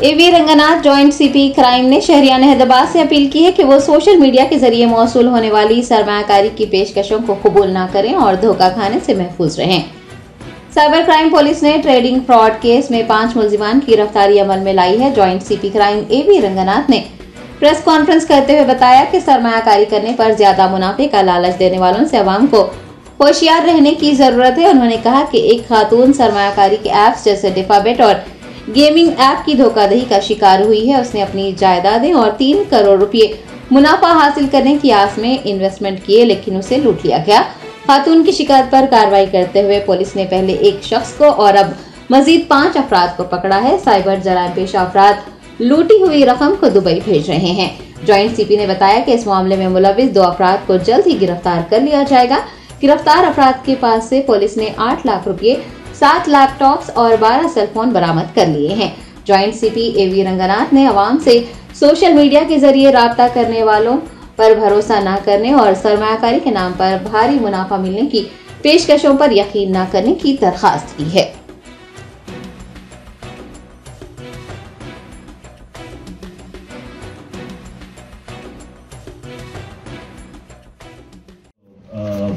एवी Ranganath joint CP crime ने शहरियार हैदराबाद से appeal की है कि वो सोशल मीडिया के जरिए मौसूल होने वाली सरमायाकारी की पेशकशों को कबूल न करें और धोखा खाने से महफूज रहें। साइबर क्राइम पुलिस ने ट्रेडिंग फ्रॉड केस में 5 मुलजिमान की गिरफ्तारी अमल में लाई है। जॉइंट सीपी क्राइम एवी रंगनाथ ने प्रेस कॉन्फ्रेंस करते हुए बताया कि सरमायाकारी करने पर ज्यादा मुनाफे का लालच देने वालों से अवाम को होशियार रहने की जरूरत है। उन्होंने कहा कि एक खातून सरमायाकारी के ऐप्स जैसे डिफाबेट और गेमिंग ऐप की धोखाधड़ी का शिकार हुई है। उसने अपनी जायदादें और 3 करोड़ रुपए मुनाफा हासिल करने की आस में इन्वेस्टमेंट किए, लेकिन उसे लूट लिया गया। खातून की शिकायत पर कार्रवाई करते हुए पुलिस ने पहले एक शख्स को और अब मजीद 5 अफराद को पकड़ा है। साइबर जराइम पेशा अफराद लूटी हुई रकम को दुबई भेज रहे हैं। जॉइंट सीपी ने बताया कि इस मामले में मुलविस 2 अफराद को जल्द ही गिरफ्तार कर लिया जाएगा। गिरफ्तार अफराद के पास से पुलिस ने 8 लाख रुपए, 7 लैपटॉप्स और 12 सेलफोन बरामद कर लिए हैं। जॉइंट सीपी एवी रंगनाथ ने अवाम से सोशल मीडिया के जरिए राब्ता करने वालों पर भरोसा न करने और सरमायाकारी के नाम पर भारी मुनाफा मिलने की पेशकशों पर यकीन न करने की दरखास्त की है।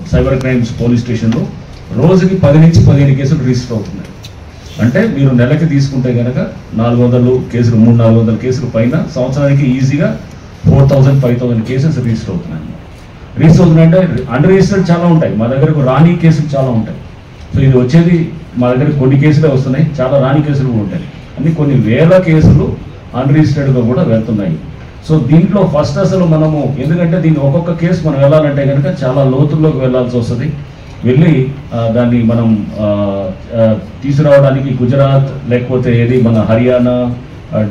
సైబర్ క్రైమ్స్ పోలీస్ స్టేషన్లో రోజుకి 10 నుంచి 15 కేసులు రిజిస్టర్ అవుతున్నాయి. అంటే మీరు నెలకి తీసుకుంటే కనుక 400 కేసులు, 300-400 కేసులు పైన సంవత్సరానికి ఈజీగా 4000-5000 కేసెస్ రిజిస్టర్ అవుతున్నాయి. రిజిస్టర్ అవుతున్నాయంటే అన్రిజిస్టర్డ్ చాలా ఉంటాయి, మా దగ్గరకు రాని కేసులు చాలా ఉంటాయి. సో ఇది వచ్చేది మా దగ్గర కొన్ని కేసులే వస్తున్నాయి, చాలా రాని కేసులు కూడా ఉంటాయి. అన్ని కొన్ని వేల కేసులు అన్రిజిస్టర్డ్గా కూడా వెళ్తున్నాయి. సో దీంట్లో ఫస్ట్ అసలు మనము, ఎందుకంటే దీన్ని ఒక్కొక్క కేసు మనం వెళ్ళాలంటే కనుక చాలా లోతుల్లోకి వెళ్ళాల్సి వస్తుంది. వెళ్ళి దాన్ని మనం తీసుకురావడానికి గుజరాత్ లేకపోతే ఏది మన హర్యానా,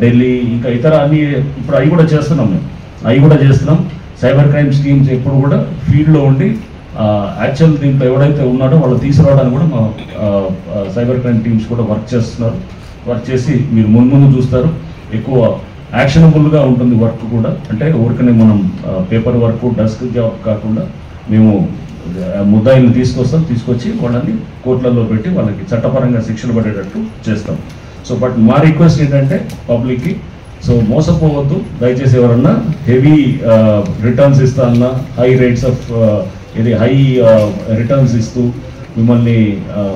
ఢిల్లీ, ఇంకా ఇతర అన్ని ఇప్పుడు అవి కూడా చేస్తున్నాం. మేము అవి కూడా చేస్తున్నాం. సైబర్ క్రైమ్స్ టీమ్స్ ఎప్పుడు కూడా ఫీల్డ్లో ఉండి యాక్చువల్ దీంట్లో ఎవడైతే ఉన్నాడో వాళ్ళు తీసుకురావడానికి కూడా మా సైబర్ క్రైమ్ టీమ్స్ కూడా వర్క్ చేస్తున్నారు. వర్క్ చేసి మీరు ముందు చూస్తారు. ఎక్కువ యాక్షనబుల్గా ఉంటుంది వర్క్ కూడా. అంటే ఊరికనే మనం పేపర్ వర్క్, డెస్క్ జాబ్ కాకుండా మేము ముద్దాయిల్ని తీసుకొచ్చి వాళ్ళని కోర్టులలో పెట్టి వాళ్ళకి చట్టపరంగా శిక్షలు పడేటట్టు చేస్తాం. సో బట్ మా రిక్వెస్ట్ ఏంటంటే పబ్లిక్కి, సో మోసపోవద్దు దయచేసి. ఎవరన్నా హెవీ రిటర్న్స్ ఇస్తానన్నా, high rates of high returns ఇస్తూ మిమ్మల్ని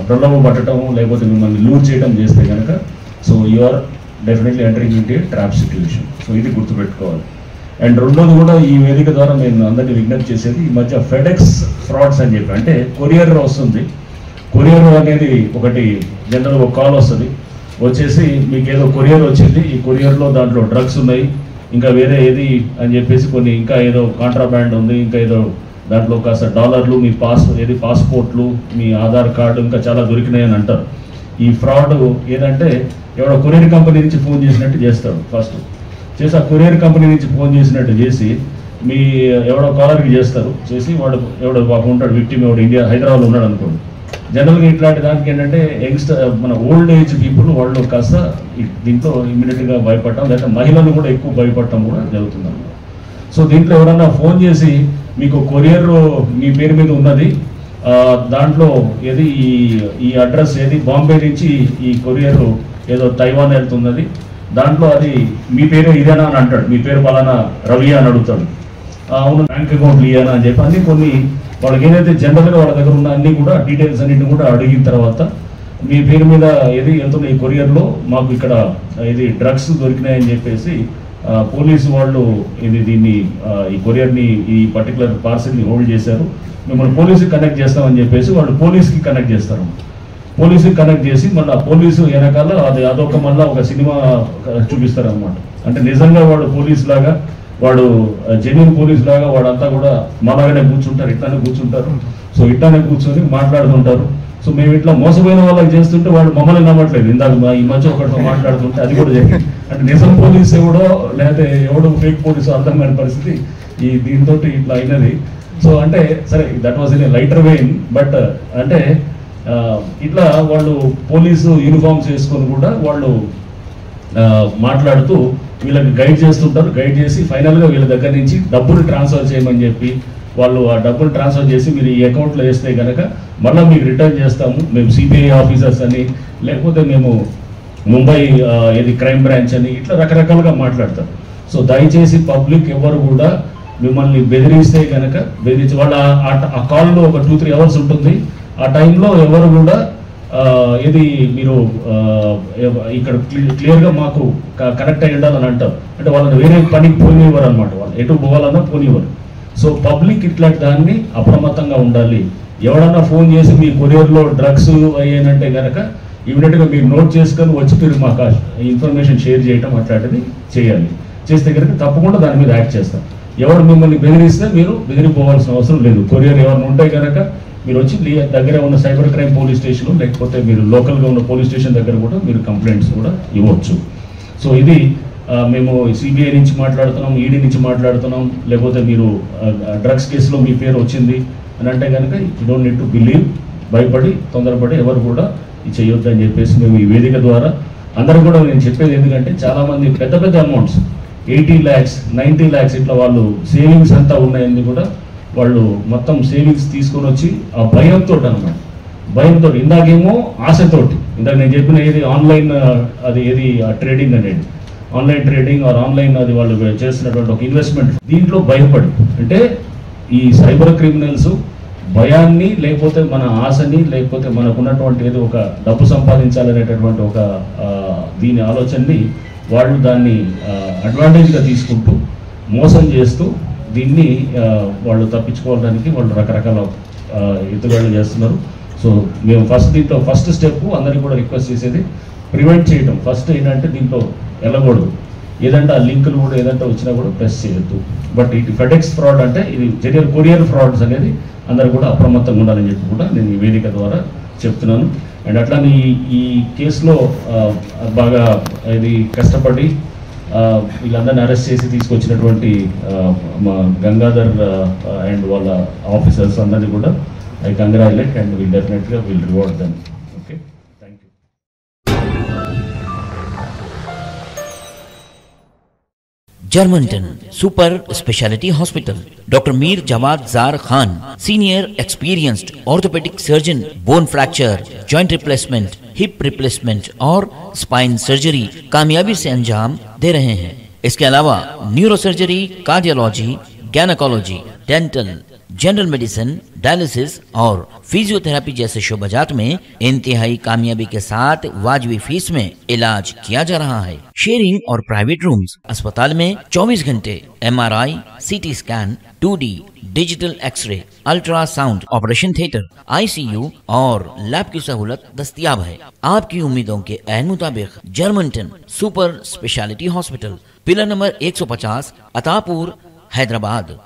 ప్రలోభ పట్టడం లేకపోతే మిమ్మల్ని లూట్ చేయడం చేస్తే కనుక so you are definitely entering into a trap situation. So ఇది గుర్తుపెట్టుకోవాలి. అండ్ రెండోది కూడా ఈ వేదిక ద్వారా నేను అందరినీ విజ్ఞప్తి చేసేది, ఈ మధ్య ఫెడెక్స్ ఫ్రాడ్స్ అని చెప్పి, అంటే కొరియర్ వస్తుంది. కొరియర్ అనేది ఒకటి జనరల్గా ఒక కాల్ వస్తుంది, వచ్చేసి మీకు ఏదో కొరియర్ వచ్చింది, ఈ కొరియర్లో దాంట్లో డ్రగ్స్ ఉన్నాయి, ఇంకా వేరే ఏది అని చెప్పేసి కొన్ని ఇంకా ఏదో కాంట్రాబ్యాండ్ ఉంది, ఇంకా ఏదో దాంట్లో కాస్త డాలర్లు, మీ పాస్పోర్ట్లు, మీ ఆధార్ కార్డు ఇంకా చాలా దొరికినాయని అంటారు. ఈ ఫ్రాడ్ ఏదంటే ఎవడో కొరియర్ కంపెనీ నుంచి ఫోన్ చేసినట్టు చేస్తాడు. ఫస్ట్ చేసి ఆ కొరియర్ కంపెనీ నుంచి ఫోన్ చేసినట్టు చేసి మీ ఎవడో కాలర్కి చేస్తారు. చేసి వాడు ఎవడో పాపం ఉంటాడు, విక్టిమ్ ఎవడు హైదరాబాద్లో ఉన్నాడు అనుకోండి. జనరల్గా ఇట్లాంటి దానికి ఏంటంటే యంగ్స్టర్, మన ఓల్డ్ ఏజ్ పీపుల్ వాళ్ళు కాస్త దీంట్లో ఇమ్మీడియట్గా భయపడటం, లేకపోతే మహిళలు కూడా ఎక్కువ భయపడటం కూడా జరుగుతుంది అన్నమాట. సో దీంట్లో ఎవరన్నా ఫోన్ చేసి మీకు కొరియర్ మీ పేరు మీద ఉన్నది, దాంట్లో ఏది ఈ అడ్రస్ ఏది బాంబే నుంచి ఈ కొరియర్ ఏదో తైవాన్ వెళ్తున్నది, దాంట్లో అది మీ పేరు ఇదేనా అని అంటాడు. మీ పేరు పలానా రవి అని అడుగుతాడు. అవును, బ్యాంక్ అకౌంట్లు ఇయ్యానా అని చెప్పి అన్ని కొన్ని వాళ్ళకి ఏదైతే జనరల్గా వాళ్ళ దగ్గర ఉన్న అన్ని కూడా డీటెయిల్స్ అన్నింటిని కూడా అడిగిన తర్వాత మీ పేరు మీద ఏది వెళ్తున్న ఈ కొరియర్లో మాకు ఇక్కడ ఇది డ్రగ్స్ దొరికినాయని చెప్పేసి పోలీసు వాళ్ళు దీన్ని ఈ కొరియర్ని, ఈ పర్టికులర్ పార్సిల్ని హోల్డ్ చేశారు, మిమ్మల్ని పోలీసుకి కనెక్ట్ చేస్తామని చెప్పేసి వాళ్ళు పోలీస్కి కనెక్ట్ చేస్తారు. పోలీసుకి కనెక్ట్ చేసి మళ్ళీ పోలీసు వెనకాల అదొక మళ్ళీ ఒక సినిమా చూపిస్తారు అనమాట. అంటే నిజంగా వాడు పోలీస్ లాగా, వాడు జెన్యూన్ పోలీస్ లాగా వాడంతా కూడా మాలాగానే కూర్చుంటారు, ఇట్లానే కూర్చుంటారు. సో ఇట్లానే కూర్చొని మాట్లాడుతుంటారు. సో మేము ఇట్లా మోసపోయిన వాళ్ళకి చేస్తుంటే వాళ్ళు మమ్మల్ని నమ్మట్లేదు. ఇందాక ఈ మధ్య ఒకటితో మాట్లాడుతుంటే అది కూడా జరిగింది. అంటే నిజం పోలీసు ఎవడో లేకపోతే ఎవడో ఫేక్ పోలీసు అర్థం కాని పరిస్థితి ఈ దీంతో ఇట్లా అయినది. సో అంటే సరే, that was in a lighter vein. But అంటే ఇట్లా వాళ్ళు పోలీసు యూనిఫామ్స్ వేసుకొని కూడా వాళ్ళు మాట్లాడుతూ వీళ్ళకి గైడ్ చేస్తుంటారు. గైడ్ చేసి ఫైనల్గా వీళ్ళ దగ్గర నుంచి డబ్బులు ట్రాన్స్ఫర్ చేయమని చెప్పి వాళ్ళు ఆ డబ్బులు ట్రాన్స్ఫర్ చేసి మీరు ఈ అకౌంట్లో వేస్తే కనుక మళ్ళీ మీకు రిటర్న్ చేస్తాము, మేము సిబిఐ ఆఫీసర్స్ అని, లేకపోతే మేము ముంబై ఇది క్రైమ్ బ్రాంచ్ అని ఇట్లా రకరకాలుగా మాట్లాడతారు. సో దయచేసి పబ్లిక్ ఎవరు కూడా మిమ్మల్ని బెదిరిస్తే కనుక వాళ్ళ ఆ కాల్లో ఒక 2-3 అవర్స్ ఉంటుంది. ఆ టైంలో ఎవరు కూడా ఇది మీరు ఇక్కడ క్లియర్గా మాకు కనెక్ట్ అయ్యి ఉండాలని అంటారు. అంటే వాళ్ళని వేరే పనికి పోనివ్వరు అనమాట, వాళ్ళు ఎటు పోవాలన్నా పోనివ్వరు. సో పబ్లిక్ ఇట్లాంటి దాన్ని అప్రమత్తంగా ఉండాలి. ఎవడన్నా ఫోన్ చేసి మీ కొరియర్లో డ్రగ్స్ అయ్యానంటే కనుక ఇమీడియట్గా మీరు నోట్ చేసుకొని వచ్చి మీరు మాకు ఇన్ఫర్మేషన్ షేర్ చేయటం అట్లాంటిది చేయాలి. చేస్తే కనుక తప్పకుండా దాని మీద యాక్ట్ చేస్తాం. ఎవరు మిమ్మల్ని బెదిరిస్తే మీరు బెదిరిపోవాల్సిన అవసరం లేదు. కొరియర్ ఎవరిని ఉంటే కనుక మీరు వచ్చి దగ్గర ఉన్న సైబర్ క్రైమ్ పోలీస్ స్టేషన్ లేకపోతే మీరు లోకల్గా ఉన్న పోలీస్ స్టేషన్ దగ్గర కూడా మీరు కంప్లైంట్స్ కూడా ఇవ్వచ్చు. సో ఇది మేము సిబిఐ నుంచి మాట్లాడుతున్నాం, ఈడీ నుంచి మాట్లాడుతున్నాం, లేకపోతే మీరు డ్రగ్స్ కేసులో మీ పేరు వచ్చింది అని అంటే కనుక you don't need to believe, భయపడి తొందరపడి ఎవరు కూడా ఇది చేయొద్దు అని చెప్పేసి మేము ఈ వేదిక ద్వారా అందరూ కూడా నేను చెప్పేది. ఎందుకంటే చాలామంది పెద్ద పెద్ద అమౌంట్స్ 80 lakhs 90 lakhs ఇట్లా వాళ్ళు సేవింగ్స్ అంతా ఉన్నాయని కూడా వాళ్ళు మొత్తం సేవింగ్స్ తీసుకొని వచ్చి ఆ భయంతో అనమాట, భయంతో ఇందాకేమో ఆశతోటి, ఇందాక నేను చెప్పిన ఏది ఆన్లైన్ అది ఏది ట్రేడింగ్ అనేది ఆన్లైన్ ట్రేడింగ్ ఆర్ ఆన్లైన్ అది వాళ్ళు చేస్తున్నటువంటి ఒక ఇన్వెస్ట్మెంట్ దీంట్లో భయపడి, అంటే ఈ సైబర్ క్రిమినల్స్ భయాన్ని లేకపోతే మన ఆశని లేకపోతే మనకున్నటువంటి ఏదో ఒక డబ్బు సంపాదించాలనేటటువంటి ఒక దీని ఆలోచనని వాళ్ళు దాన్ని అడ్వాంటేజ్గా తీసుకుంటూ మోసం చేస్తూ దీన్ని వాళ్ళు తప్పించుకోవడానికి వాళ్ళు రకరకాల ఎత్తుగడలు చేస్తున్నారు. సో మేము దీంట్లో ఫస్ట్ స్టెప్ అందరికీ కూడా రిక్వెస్ట్ చేసేది ప్రివెంట్ చేయడం. ఫస్ట్ ఏంటంటే దీంట్లో వెళ్ళకూడదు, ఏదంటే ఆ లింకులు కూడా ఏదంటే వచ్చినా కూడా ప్రెస్ చేయొద్దు. బట్ ఇటు ఫెడెక్స్ ఫ్రాడ్ అంటే ఇది జనరల్ కొరియర్ ఫ్రాడ్స్ అనేది అందరూ కూడా అప్రమత్తంగా ఉండాలని చెప్పి కూడా నేను ఈ వేదిక ద్వారా చెప్తున్నాను. అండ్ అట్లానే ఈ కేసులో బాగా ఇది కష్టపడి వీళ్ళందరినీ అరెస్ట్ చేసి తీసుకొచ్చినటువంటి మా గంగాధర్ అండ్ వాళ్ళ ఆఫీసర్స్ అందరినీ కూడా I congratulate and will definitely will reward them. Okay, thank you. Germanton super speciality hospital, doctor Mir Jawad जार Khan, senior experienced orthopaedic surgeon, bone fracture, joint replacement, hip replacement और स्पाइन सर्जरी कामयाबी से अंजाम दे रहे हैं। इसके अलावा neuro surgery, cardiology, gynaecology, dental, general medicine, dialysis और फिजियोथेरेपी जैसे शोबाजात में इंतहाई कामयाबी के साथ वाजबी फीस में इलाज किया जा रहा है। शेयरिंग और प्राइवेट रूम्स, अस्पताल में 24 घंटे MRI, CT scan, 2D digital x-ray, ultrasound, operation theatre, ICU और लैब की सहूलत दस्तयाब है। आपकी उम्मीदों के ऐन मुताबिक Germanten super speciality hospital, pillar number 150, Attapur, Hyderabad.